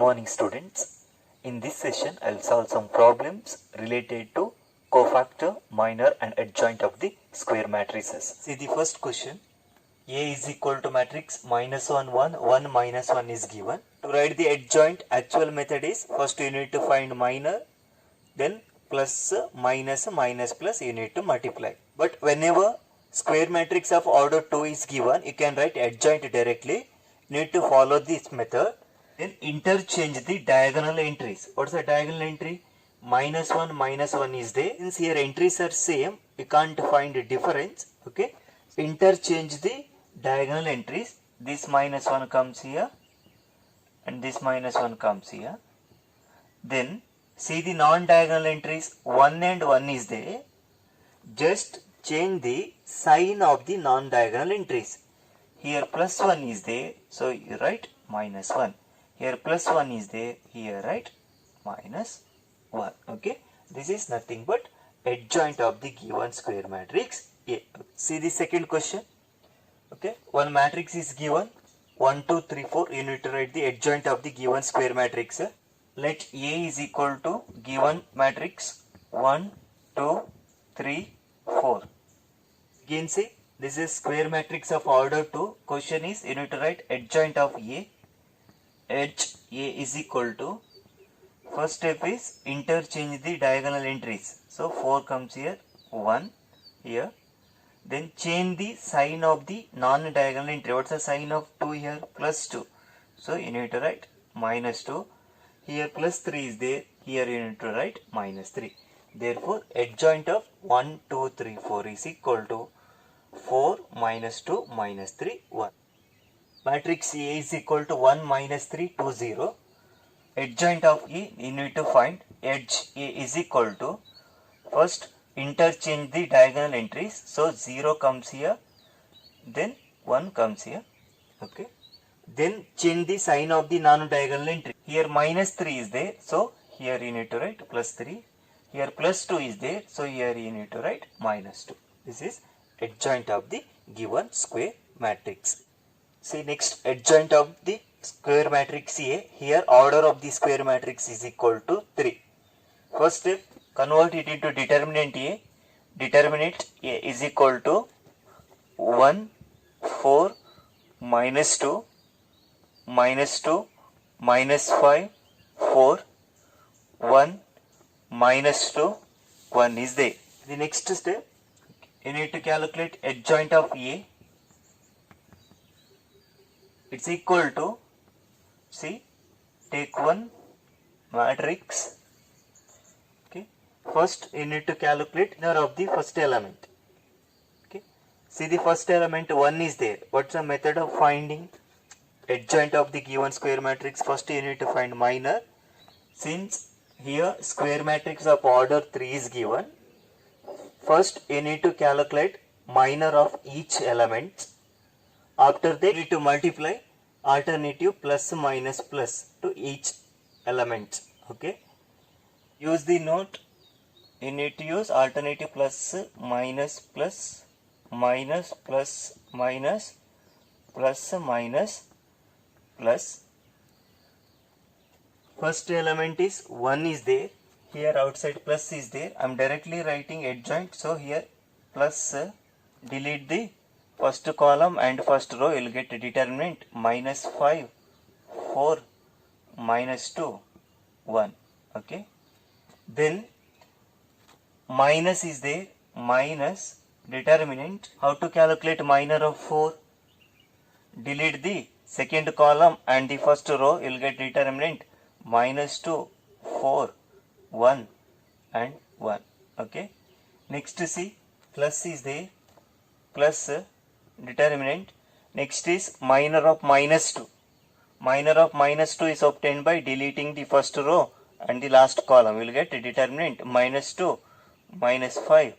morning students. In this session I'll solve some problems related to cofactor, minor and adjoint of the square matrices. See the first question. A is equal to matrix minus 1 1 1 minus 1 is given. To write the adjoint, actual method is first you need to find minor, then plus minus minus plus you need to multiply. But whenever square matrix of order 2 is given, you can write adjoint directly. You need to follow this method. Then interchange the diagonal entries. What's the diagonal entry? Minus 1 is there. Since here entries are same, you can't find a difference. Okay. Interchange the diagonal entries. This minus 1 comes here and this minus 1 comes here. Then see the non-diagonal entries. 1 and 1 is there. Just change the sign of the non-diagonal entries. Here plus 1 is there, so you write minus 1. Here plus 1 is there, here write minus 1. Okay, this is nothing but adjoint of the given square matrix A. See the second question. Okay, one matrix is given 1 2 3 4. You need to write the adjoint of the given square matrix. Let A is equal to given matrix 1 2 3 4. Again see, this is square matrix of order 2. Question is you need to write adjoint of A. Edge A is equal to, first step is interchange the diagonal entries. So 4 comes here, 1 here. Then change the sign of the non-diagonal entry. What's the sign of 2 here? Plus 2. So you need to write minus 2. Here plus 3 is there. Here you need to write minus 3. Therefore adjoint of 1 2 3 4 is equal to 4 minus 2 minus 3 1. Matrix A is equal to 1 minus 3 2 0. Adjoint of A you need to find. Edge A is equal to, first interchange the diagonal entries. So 0 comes here, then 1 comes here. Okay. Then change the sign of the non-diagonal entry. Here minus 3 is there, so here you need to write plus 3. Here plus 2 is there, so here you need to write minus 2. This is adjoint of the given square matrix. See next, adjoint of the square matrix A. Here order of the square matrix is equal to 3. First step, convert it into determinant A. Determinant A is equal to 1 4 minus 2 minus 2 minus 5 4 1 minus 2 1 is there. The next step, you need to calculate adjoint of A. It's equal to, see, take one matrix. Okay, first you need to calculate minor of the first element. Okay, see the first element 1 is there. What's the method of finding adjoint of the given square matrix? First you need to find minor. Since here square matrix of order 3 is given, first you need to calculate minor of each element. After that you need to multiply alternative plus minus plus to each element. Okay, use the note. You need to use alternative plus minus plus minus plus minus plus minus plus. First element is 1 is there. Here outside plus is there. I am directly writing adjoint. So here plus, delete the first column and first row. You will get determinant minus 5 4 minus 2 1. Okay. Then minus is there. Minus determinant. How to calculate minor of 4? Delete the second column and the first row. You will get determinant minus 2 4 1 and 1. Okay. Next see, plus is there. Plus determinant. Next is minor of minus 2. Minor of minus 2 is obtained by deleting the first row and the last column. We will get determinant minus 2 minus 5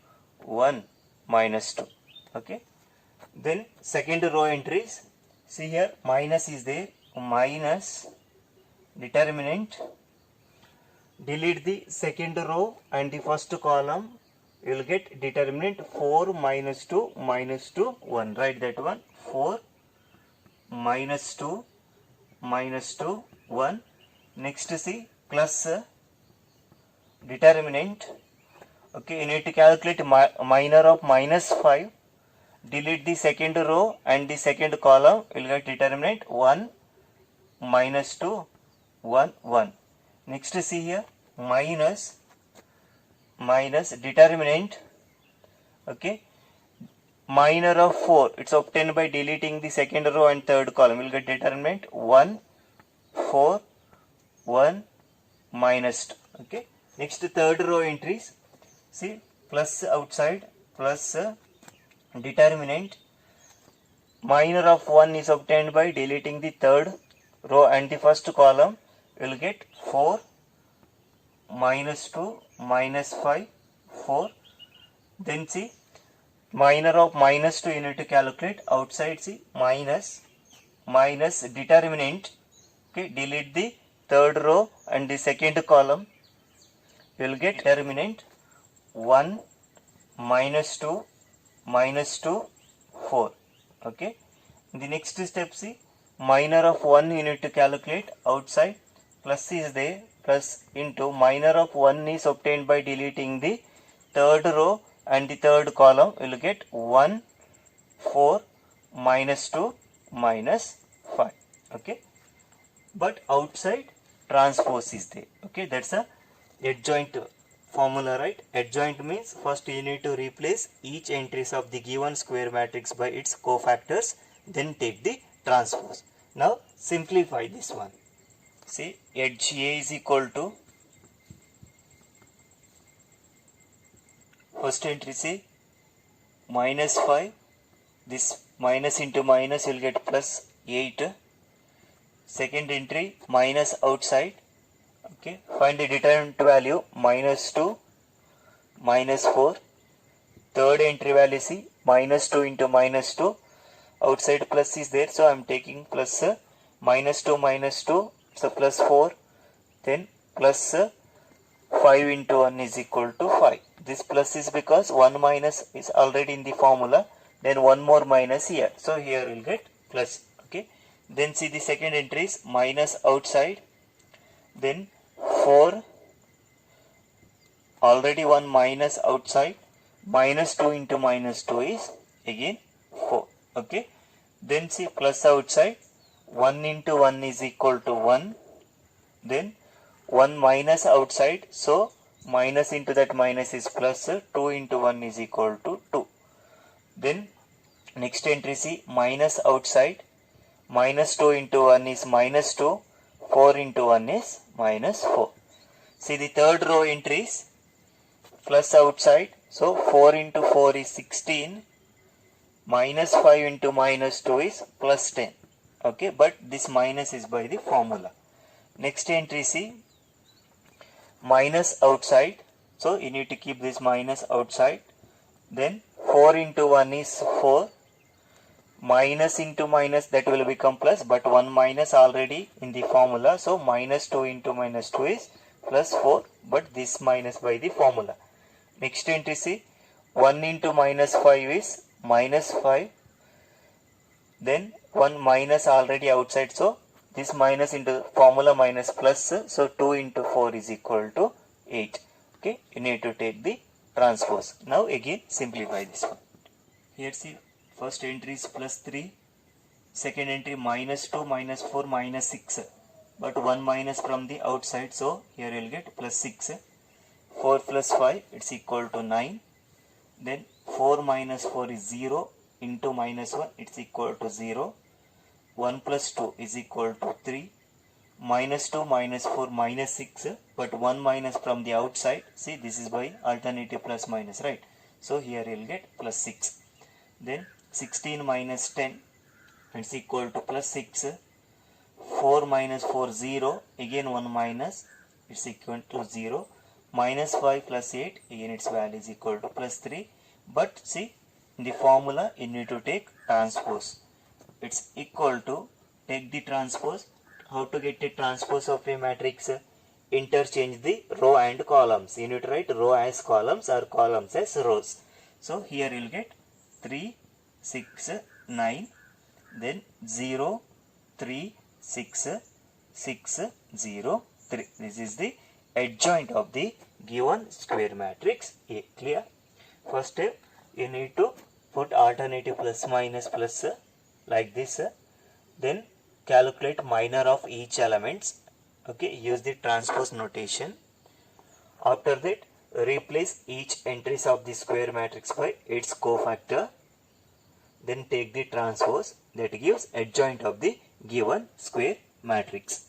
1 minus 2. Okay. Then second row entries. See here minus is there. Minus determinant. Delete the second row and the first column. You will get determinant 4 minus 2 minus 2 1. Write that one. 4 minus 2 minus 2 1. Next see plus determinant. Okay, you need to calculate minor of minus 5. Delete the second row and the second column. You will get determinant 1 minus 2 1 1. Next see here minus determinant. Okay, minor of 4, it's obtained by deleting the second row and third column. We'll get determinant 1 4 1 minus 2. Okay, next third row entries. See plus outside plus determinant minor of 1 is obtained by deleting the third row and the first column. We'll get 4 minus 2 minus 5 4. Then see minor of minus 2 you need to calculate outside. See minus determinant. Okay, delete the third row and the second column. You will get determinant 1 minus 2 minus 2 4. Okay, in the next step see minor of 1 you need to calculate outside. Plus is there, plus into minor of 1 is obtained by deleting the third row and the third column. You will get 1 4 minus 2 minus 5. Okay, but outside transpose is there. Okay, that's a adjoint formula, right? Adjoint means first you need to replace each entries of the given square matrix by its cofactors, then take the transpose. Now simplify this one. See edge A is equal to first entry, see minus 5, this minus into minus you will get plus 8. Second entry minus outside. Okay, find the determinant value minus 2 minus 4. Third entry value see minus 2 into minus 2. Outside plus is there, so I am taking plus minus 2 minus 2, so plus 4. Then plus 5 into 1 is equal to 5. This plus is because 1 minus is already in the formula, then one more minus here, so here we will get plus. Okay, then see the second entry is minus outside, then 4, already 1 minus outside, minus 2 into minus 2 is again 4. Okay, then see plus outside, 1 into 1 is equal to 1, then 1 minus outside, so minus into that minus is plus, 2 into 1 is equal to 2. Then next entry see minus outside, minus 2 into 1 is minus 2, 4 into 1 is minus 4. See the third row entries plus outside, so 4 into 4 is 16, minus 5 into minus 2 is plus 10. Okay, but this minus is by the formula. Next entry see minus outside, so you need to keep this minus outside. Then 4 into 1 is 4, minus into minus that will become plus, but 1 minus already in the formula, so minus 2 into minus 2 is plus 4, but this minus by the formula. Next entry see 1 into minus 5 is minus 5, then 1 minus already outside, so this minus into formula minus plus, so 2 into 4 is equal to 8. Okay, you need to take the transpose. Now again simplify this one. Here see first entry is plus 3, second entry minus 2 minus 4 minus 6, but 1 minus from the outside, so here you will get plus 6. 4 plus 5 it's equal to 9. Then 4 minus 4 is 0, into minus 1 it's equal to 0. 1 plus 2 is equal to 3. Minus 2 minus 4 minus 6, but 1 minus from the outside, see this is by alternative plus minus, right? So here you will get plus 6. Then 16 minus 10 it's equal to plus 6. 4 minus 4 0, again 1 minus, it's equal to 0. Minus 5 plus 8, again its value is equal to plus 3. But see in the formula you need to take transpose. It's equal to, take the transpose. How to get the transpose of a matrix? Interchange the row and columns. You need to write row as columns or columns as rows. So here you will get 3 6 9, then 0 3 6 6 0 3. This is the adjoint of the given square matrix A. Clear? First step, you need to put alternative plus minus plus like this. Then calculate minor of each elements. Okay, use the transpose notation. After that, replace each entries of the square matrix by its cofactor. Then take the transpose, that gives adjoint of the given square matrix.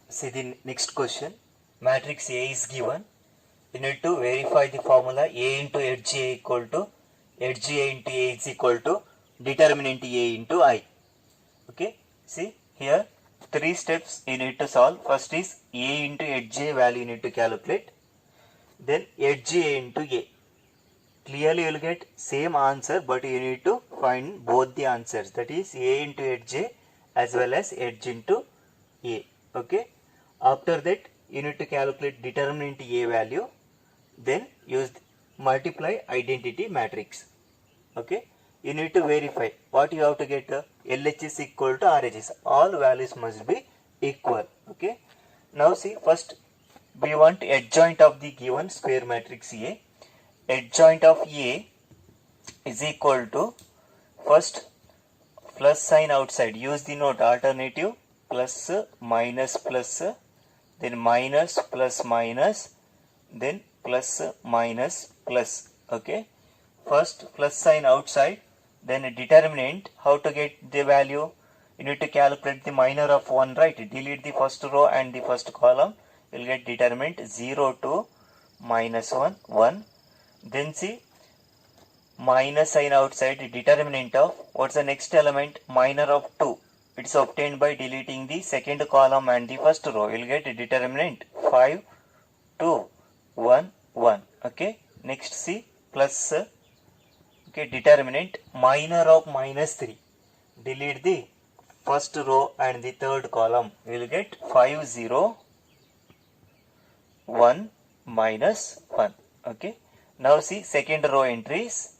See the next question. Matrix A is given. You need to verify the formula A into edge A equal to edge A into A is equal to determinant A into I. Okay, see here 3 steps you need to solve. First is A into edge A value you need to calculate. Then edge A into A. Clearly you will get same answer, but you need to find both the answers, that is A into edge A as well as edge into A. Okay, after that you need to calculate determinant A value, then use multiply identity matrix. Okay, you need to verify what you have to get. LHS equal to RHS, all values must be equal. Okay, now see, first we want adjoint of the given square matrix A. Adjoint of A is equal to, first plus sign outside, use the note alternative, plus minus plus, then minus plus minus, then plus minus plus. Okay, first plus sign outside, then determinant. How to get the value? You need to calculate the minor of 1, right? Delete the first row and the first column. You will get determinant 0 to minus 1, 1. Then see, minus sign outside, determinant of, what's the next element? Minor of 2. It is obtained by deleting the second column and the first row. You will get determinant 5, 2, 1, 1. Okay, next see, plus, okay, determinant minor of minus 3. Delete the first row and the third column. You will get 5, 0, 1, minus 1. Okay, now see second row entries,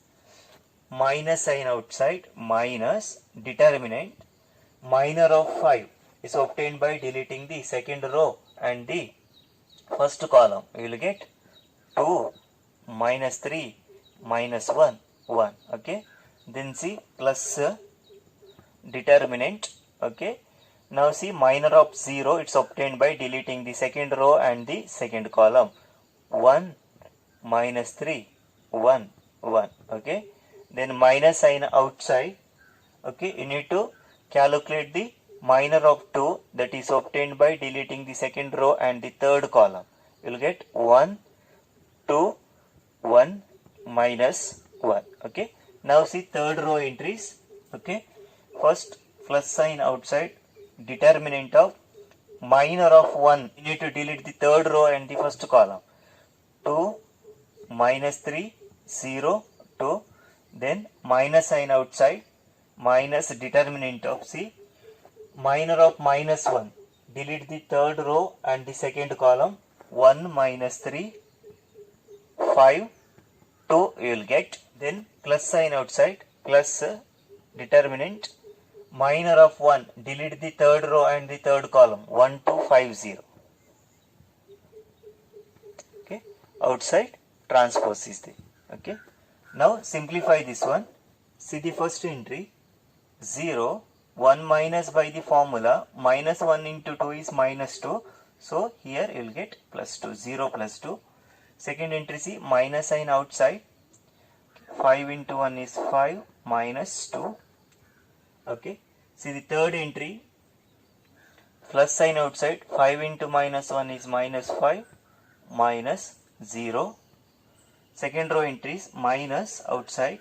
minus sign outside, minus determinant minor of 5 is obtained by deleting the second row and the first column. You will get 2, minus 3, minus 1, 1. Okay, then see plus determinant. Okay, now see minor of 0, it's obtained by deleting the second row and the second column. 1, minus 3, 1, 1. Okay, then minus sign outside. Okay, you need to calculate the minor of 2, that is obtained by deleting the second row and the third column. You will get 1, 2, 1, minus 1. Okay, now see third row entries. Okay, first plus sign outside, determinant of minor of 1, you need to delete the third row and the first column. 2, minus 3, 0, 2. Then minus sign outside, minus determinant of, see, minor of minus 1, delete the third row and the second column. 1, minus 3, 5, 2 you will get. Then plus sign outside, plus determinant minor of 1, delete the third row and the third column. 1, 2, 5, 0. Okay, outside transpose is there. Okay, now simplify this one. See the first entry, 0, 1 minus by the formula, minus 1 into 2 is minus 2. So here you will get plus 2, 0 plus 2. Second entry, see minus sign outside, 5 into 1 is 5, minus 2. Okay, see the third entry, plus sign outside, 5 into minus 1 is minus 5, minus 0. Second row entries, minus outside,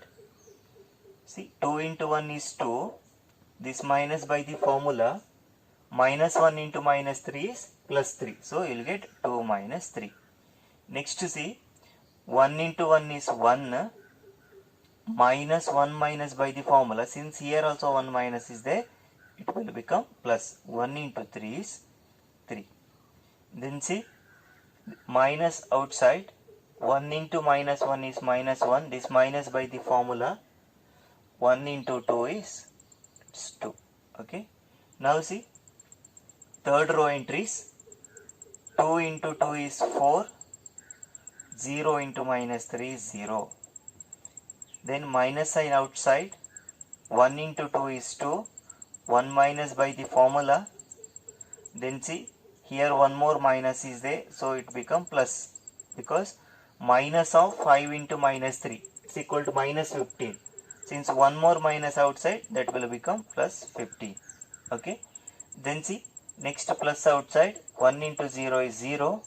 see 2 into 1 is 2, this minus by the formula, minus 1 into minus 3 is plus 3, so you will get 2 minus 3. Next see, 1 into 1 is 1, minus 1 minus by the formula, since here also 1 minus is there, it will become plus. 1 into 3 is 3. Then see, minus outside, 1 into minus 1 is minus 1, this minus by the formula, 1 into 2 is 2. Okay, now see third row entries, 2 into 2 is 4, 0 into minus 3 is 0. Then minus sign outside, 1 into 2 is 2, 1 minus by the formula. Then see, here one more minus is there, so it become plus, because minus of 5 into minus 3 is equal to minus 15. Since one more minus outside, that will become plus 15. Okay. Then see, next plus outside, 1 into 0 is 0,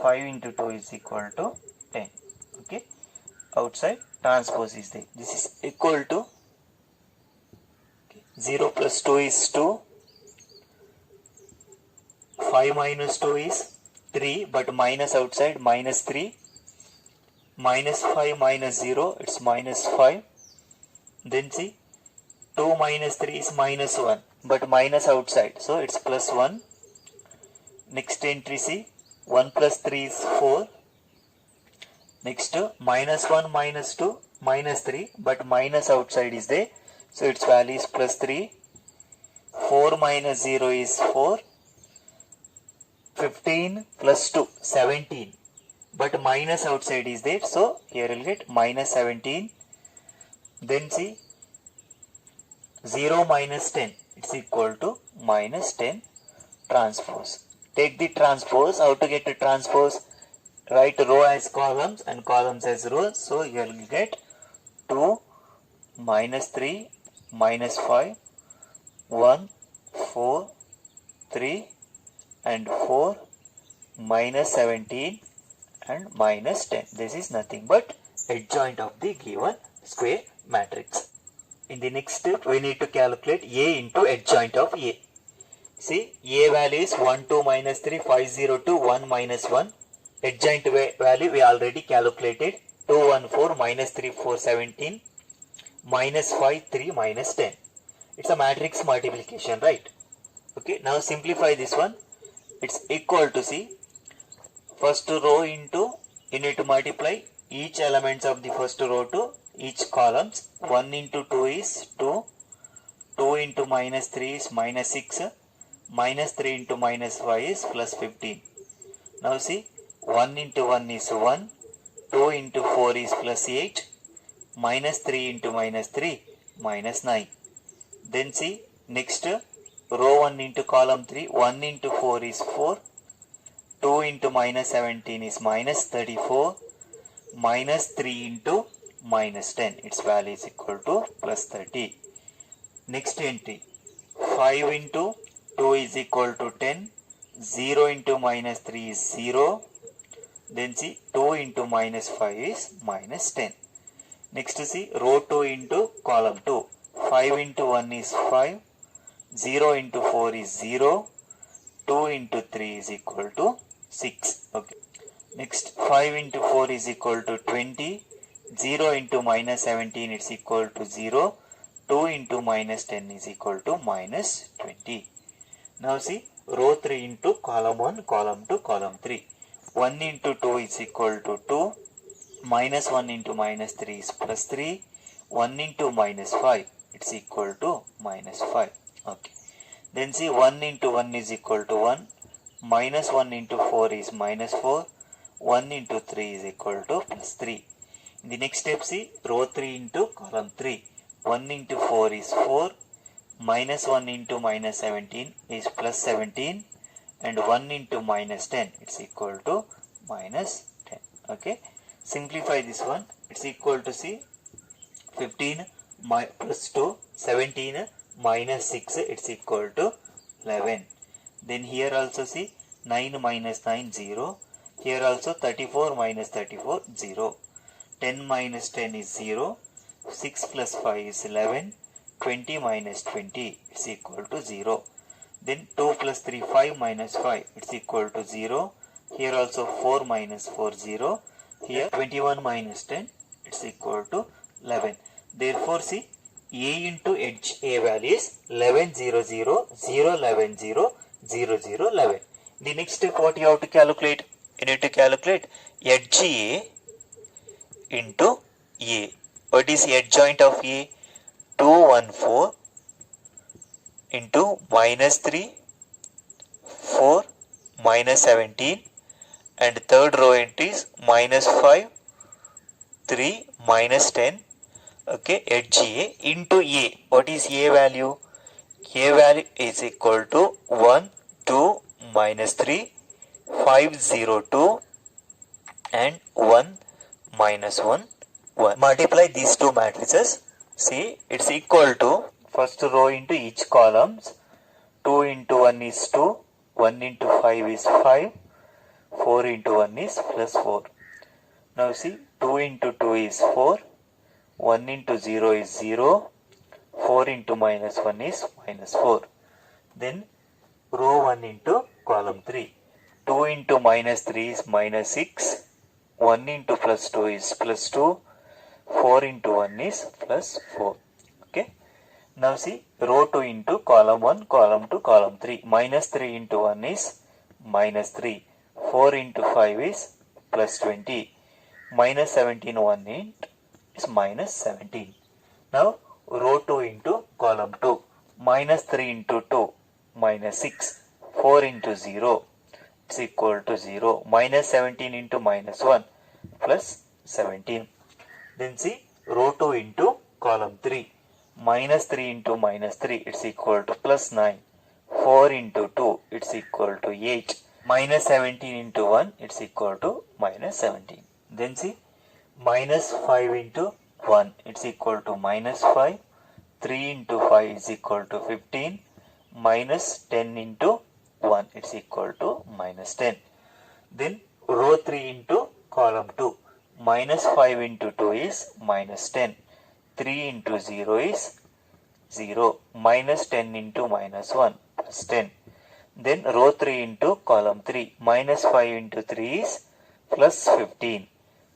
5 into 2 is equal to 10. Okay. Outside transpose is there. This is equal to 0 plus 2 is 2, 5 minus 2 is 3, but minus outside minus 3, minus 5 minus 0, it's minus 5. Then see, 2 minus 3 is minus 1, but minus outside, so it's plus 1. Next entry see, 1 plus 3 is 4. Next minus 1 minus 2 minus 3, but minus outside is there, so its value is plus 3. 4 minus 0 is 4. 15 plus 2, 17, but minus outside is there, so here we'll get minus 17. Then see, 0 minus 10, it's equal to minus 10 transpose. Take the transpose. How to get the transpose? Write row as columns and columns as rows. So here we'll get 2, minus 3, minus 5, 1, 4, 3, and 4, minus 17, and minus 10. This is nothing but adjoint of the given square matrix. In the next step, we need to calculate A into adjoint of A. See, A value is 1, 2, minus 3, 5, 0, 2, 1, minus 1. Adjoint value we already calculated. 2, 1, 4, minus 3, 4, 17, minus 5, 3, minus 10. It's a matrix multiplication, right? Okay, now simplify this one. It's equal to, see, first row into, you need to multiply each elements of the first row to each columns. 1 into 2 is 2, 2 into minus 3 is minus 6, minus 3 into minus 5 is plus 15. Now see, 1 into 1 is 1, 2 into 4 is plus 8, minus 3 into minus 3, minus 9. Then see, next row 1 into column 3, 1 into 4 is 4, 2 into minus 17 is minus 34, minus 3 into minus 10, its value is equal to plus 30. Next entry, 5 into 2 is equal to 10, 0 into minus 3 is 0, then see, 2 into minus 5 is minus 10. Next see, row 2 into column 2, 5 into 1 is 5, 0 into 4 is 0, 2 into 3 is equal to 6. Okay. Next, 5 into 4 is equal to 20, 0 into minus 17 is equal to 0, 2 into minus 10 is equal to minus 20. Now see, row 3 into column 1, column 2, column 3. 1 into 2 is equal to 2, minus 1 into minus 3 is plus 3, 1 into minus 5, it's equal to minus 5. Okay. Then see, 1 into 1 is equal to 1, minus 1 into 4 is minus 4, 1 into 3 is equal to plus 3. In the next step, see, row 3 into column 3, 1 into 4 is 4, minus 1 into minus 17 is plus 17, and 1 into minus 10, it's equal to minus 10. Okay. Simplify this one, it's equal to, see, 15 plus 2, 17 minus 6, it's equal to 11. Then here also see, 9 minus 9, 0. Here also 34 minus 34, 0. 10 minus 10 is 0. 6 plus 5 is 11. 20 minus 20, it's equal to 0. Then 2 plus 3, 5 minus 5, it's equal to 0. Here also 4 minus 4, 0. Here 21 minus 10, it's equal to 11. Therefore, see, A into edge A value is 11, 0, 0, 0, 11, 0, 0, 0, 11. The next step, what you have to calculate? You need to calculate edge A into A. What is the adjoint of A? 2, 1, 4 into minus 3, 4, minus 17, and third row entry is minus 5, 3, minus 10, okay, at GA into A. What is A value? A value is equal to 1, 2, minus 3, 5, 0, 2, and 1, minus 1, 1. Multiply these two matrices. See, it's equal to first row into each columns. 2 into 1 is 2, 1 into 5 is 5, 4 into 1 is plus 4. Now see, 2 into 2 is 4, 1 into 0 is 0, 4 into minus 1 is minus 4. Then row 1 into column 3. 2 into minus 3 is minus 6, 1 into plus 2 is plus 2, 4 into 1 is plus 4. Okay. Now see, row 2 into column 1, column 2, column 3. Minus 3 into 1 is minus 3. 4 into 5 is plus 20. Minus 17 1 is minus 17. Now row 2 into column 2. Minus 3 into 2, minus 6. 4 into 0 is equal to 0. Minus 17 into minus 1 plus 17. Then see, row 2 into column 3. Minus 3 into minus 3, it's equal to plus 9. 4 into 2, it's equal to 8. Minus 17 into 1, it's equal to minus 17. Then see, minus 5 into 1, it's equal to minus 5. 3 into 5 is equal to 15. Minus 10 into 1, it's equal to minus 10. Then row 3 into column 2. Minus 5 into 2 is minus 10. 3 into 0 is 0. Minus 10 into minus 1 plus 10. Then row 3 into column 3. Minus 5 into 3 is plus 15.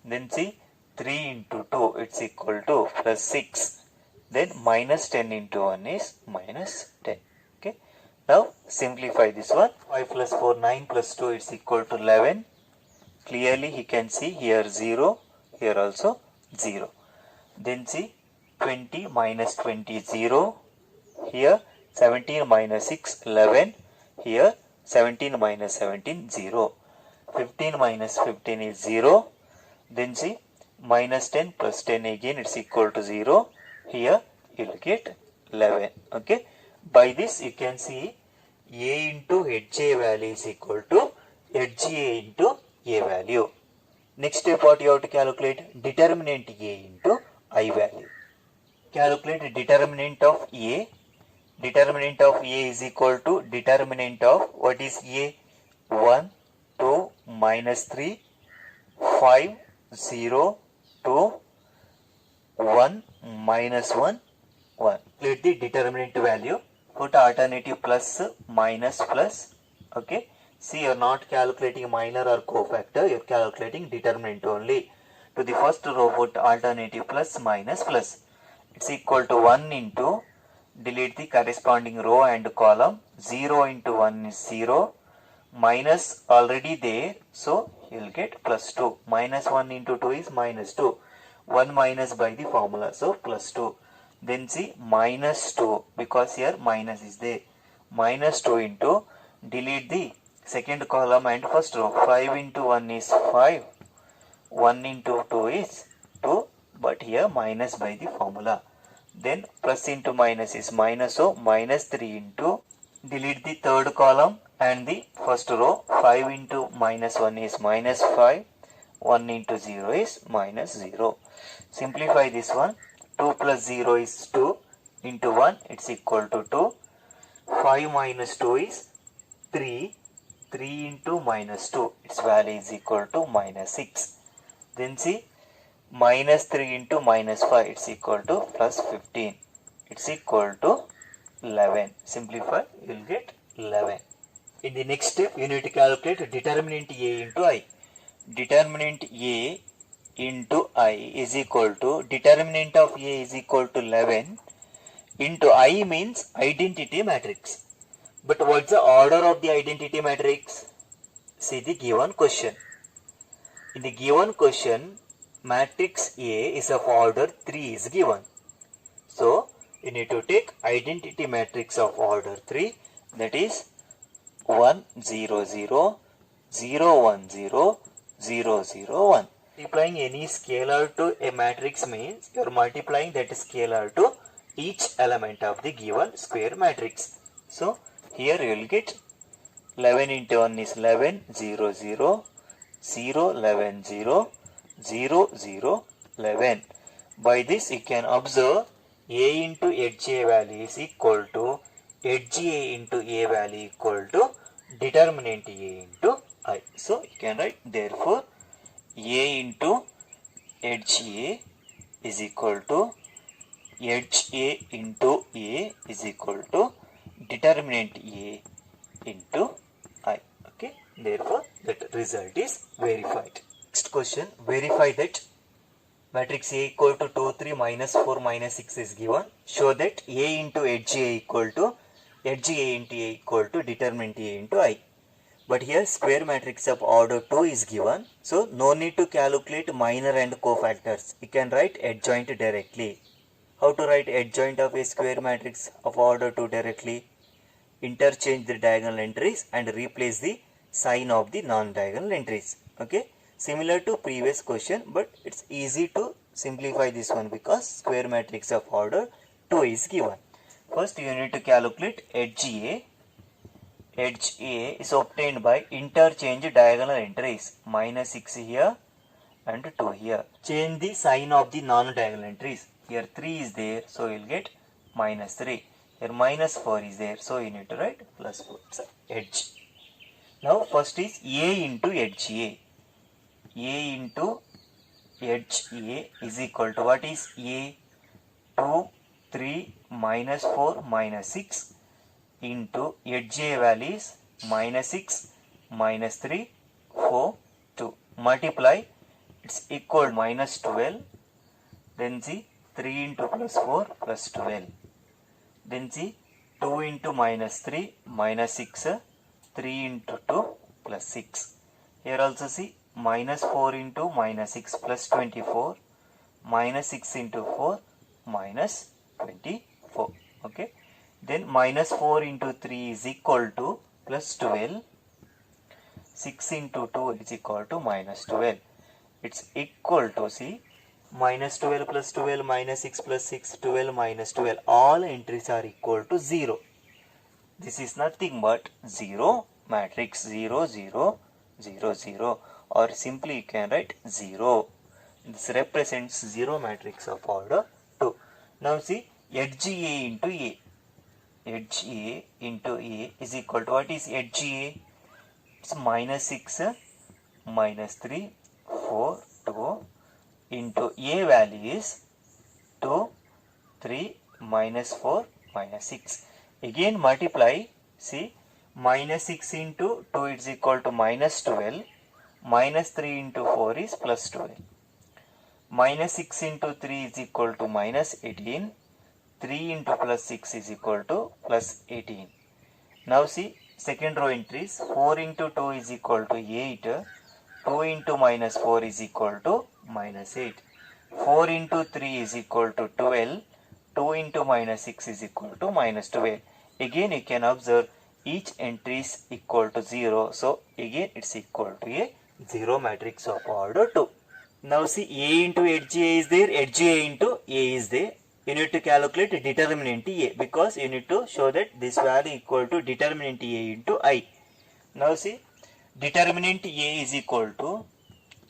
Then see, 3 into 2, it's equal to plus 6. Then minus 10 into 1 is minus 10. Okay. Now simplify this one. 5 plus 4, 9 plus 2, it's equal to 11. Clearly he can see here 0, here also 0. Then see, 20 minus 20 is 0. Here 17 minus 6, 11. Here 17 minus 17, 0. 15 minus 15 is 0. Then see, minus 10 plus 10 again, it's equal to 0. Here you will get 11. Okay. By this you can see A into HJ value is equal to HGA into A value. Next step, what you have to calculate? Determinant A into I value. Calculate determinant of A. Determinant of A is equal to determinant of, what is A? 1, 2, minus 3, 5, 0, 2, 1, minus 1, 1. Calculate the determinant value. Put alternative plus, minus, plus. Okay. See, you are not calculating minor or cofactor. You are calculating determinant only. To the first row, put alternative plus, minus, plus. It's equal to 1 into, delete the corresponding row and column. 0 into 1 is 0. Minus already there. So, you will get plus 2. Minus 1 into 2 is minus 2. 1 minus by the formula. So, plus 2. Then see, minus 2. Because here minus is there. Minus 2 into, delete the second column and first row. 5 into 1 is 5. 1 into 2 is 2. But here minus by the formula. Then plus into minus is minus. So minus 3 into, delete the third column and the first row. 5 into minus 1 is minus 5. 1 into 0 is minus 0. Simplify this one. 2 plus 0 is 2 into 1. It's equal to 2. 5 minus 2 is 3. 3 into minus 2. Its value is equal to minus 6. Then see, minus 3 into minus 5, it's equal to plus 15. It's equal to 11. Simplify, you will get 11. In the next step, you need to calculate determinant A into I. Determinant A into I is equal to, determinant of A is equal to 11 into I means identity matrix. But what's the order of the identity matrix? See the given question. In the given question, matrix A is of order 3 is given. So, you need to take identity matrix of order 3, that is 1, 0, 0, 0 1 0 0 0 1. Multiplying any scalar to a matrix means you are multiplying that scalar to each element of the given square matrix. So here you will get 11 into 1 is 11 0 0 0 11 0 0 0 11. By this you can observe a into edge a value is equal to edge a into a value equal to determinant a into I. So you can write therefore a into edge a is equal to edge a into a is equal to determinant a into I. Okay, therefore that result is verified. Next question, verify that matrix A equal to 2 3 minus 4 minus 6 is given. Show that A into edge A equal to edge A into A equal to determinant A into I. But here square matrix of order 2 is given. So no need to calculate minor and cofactors. You can write adjoint directly. How to write adjoint of a square matrix of order 2 directly? Interchange the diagonal entries and replace the sign of the non-diagonal entries. Okay. Similar to previous question, but it's easy to simplify this one because square matrix of order 2 is given. First you need to calculate edge A. Edge A is obtained by interchange diagonal entries. Minus 6 here and 2 here. Change the sign of the non-diagonal entries. Here 3 is there, so you will get minus 3. Here minus 4 is there, so you need to write plus 4. So edge. Now first is A into edge A. A into edge A is equal to what is A? 2, 3, minus 4, minus 6 into edge A value is minus 6, minus 3, 4, 2. Multiply, it's equal to minus 12. Then see 3 into plus 4 plus 12. Then see 2 into minus 3 minus 6, 3 into 2 plus 6. Here also see minus 4 into minus 6 plus 24, minus 6 into 4 minus 24. Okay. Then minus 4 into 3 is equal to plus 12. 6 into 2 is equal to minus 12. It's equal to, see, minus 12 plus 12 minus 6 plus 6, 12 minus 12. All entries are equal to 0. This is nothing but 0 matrix 0 0 0 0, or simply you can write 0. This represents 0 matrix of order 2. Now see edge A into A. Edge A into A is equal to what is edge A? It's minus 6 minus 3 4 2 into A value is 2 3 minus 4 minus 6. Again multiply, see, minus 6 into 2 is equal to minus 12, minus 3 into 4 is plus 12. Minus 6 into 3 is equal to minus 18, 3 into plus 6 is equal to plus 18. Now see, second row entries, 4 into 2 is equal to 8, 2 into minus 4 is equal to minus 8, 4 into 3 is equal to 12, 2 into minus 6 is equal to minus 12. Again you can observe each entry is equal to 0. So again it's equal to a 0 matrix of order 2. Now see A into edge A is there, edge A into A is there. You need to calculate determinant A because you need to show that this value equal to determinant A into I. Now see determinant A is equal to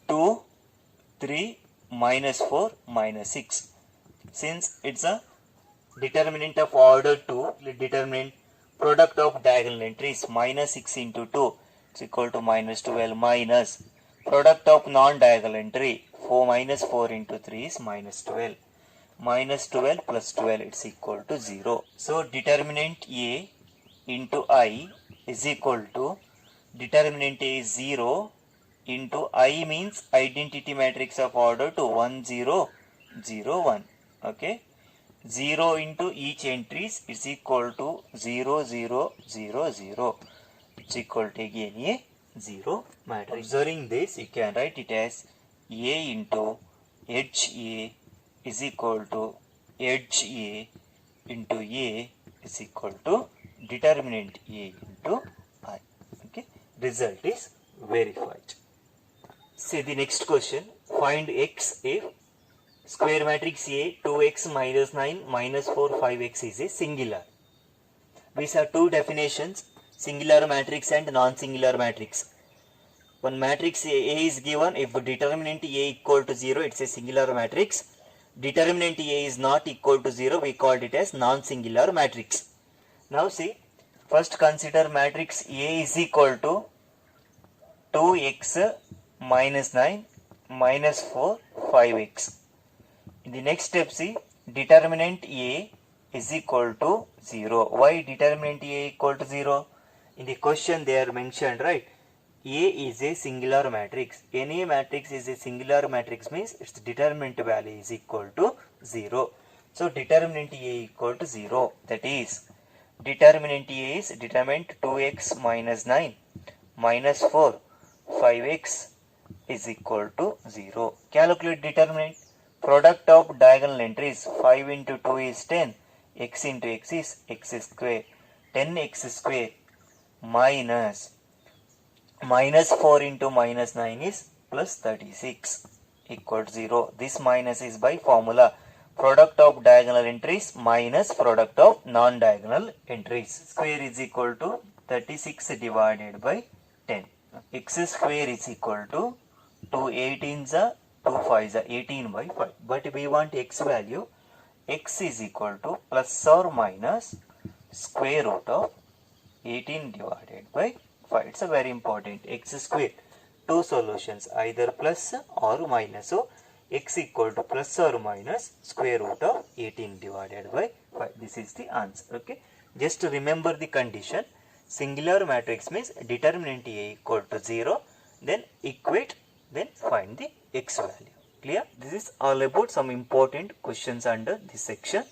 2, 3, minus 4, minus 6. Since it's a determinant of order 2, determinant product of diagonal entries minus 6 into 2 is equal to minus 12 minus product of non-diagonal entry 4 minus 4 into 3 is minus 12. Minus 12 plus 12 it's equal to 0. So determinant A into I is equal to determinant A is 0 into I means identity matrix of order 2 1 0 0 1. Okay. 0 into each entries is equal to 0 0 0 0. It's equal to again a 0 matrix. Observing this, you can write it as A into edge A is equal to edge A into A is equal to determinant A into I. Okay. Result is verified. See the next question. Find x if square matrix A 2x minus 9 minus 4 5x is a singular. We have two definitions, singular matrix and non-singular matrix. One matrix A is given, if determinant A equal to 0, it's a singular matrix. Determinant A is not equal to 0, we called it as non-singular matrix. Now see, first consider matrix A is equal to 2x minus 9 minus 4 5x. In the next step, see, determinant A is equal to 0. Why determinant A equal to 0? In the question they are mentioned, right? A is a singular matrix. Any matrix is a singular matrix means its determinant value is equal to 0. So determinant A equal to 0. That is, determinant A is determinant 2x minus 9 minus 4 5x is equal to 0. Calculate determinant. Product of diagonal entries 5 into 2 is 10, x into x is x square, 10x square minus 4 into minus 9 is plus 36 equal to 0. This minus is by formula. Product of diagonal entries minus product of non-diagonal entries. Square is equal to 36 divided by 10. X square is equal to 2 18s are 2 5s are 18 by 5. But we want x value. X is equal to plus or minus square root of 18 divided by 5. It's a very important. X square. Two solutions, either plus or minus. So x equal to plus or minus square root of 18 divided by 5. This is the answer. Okay. Just to remember the condition. Singular matrix means determinant A equal to 0. Then equate. Then find the x value. Clear? This is all about some important questions under this section.